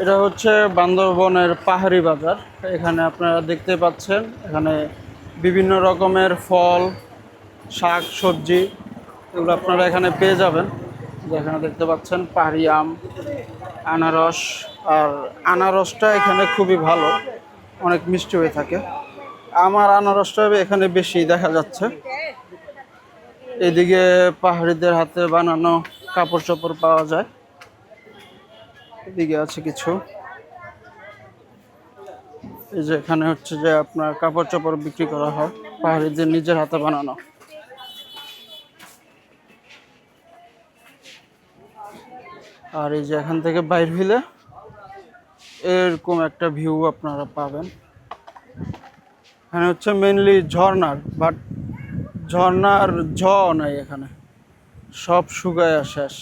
এটা হচ্ছে বান্দরবনের পাহাড়ি বাজার। এখানে আপনারা দেখতে পাচ্ছেন, এখানে বিভিন্ন রকমের ফল, শাক সবজি এগুলো আপনারা এখানে পেয়ে যাবেন। যেখানে দেখতে পাচ্ছেন পাহাড়ি আম, আনারস। আর আনারসটা এখানে খুবই ভালো, অনেক মিষ্টি হয়ে থাকে। আমার আনারসটা এখানে বেশি দেখা যাচ্ছে। এদিকে পাহাড়িদের হাতে বানানো কাপড় চোপড় পাওয়া যায়। এদিকে আছে কিছু, এই যে এখানে হচ্ছে যে আপনার কাপড় চোপড় বিক্রি করা হয়, পাহাড়িদের নিজের হাতে বানানো। আর এই যে এখান থেকে বাইর হইলে এরকম একটা ভিউ আপনারা পাবেন। এখানে হচ্ছে মেইনলি ঝর্ণার, বাট ঝর্ণার নাই এখানে, সব শুকায় শেষ।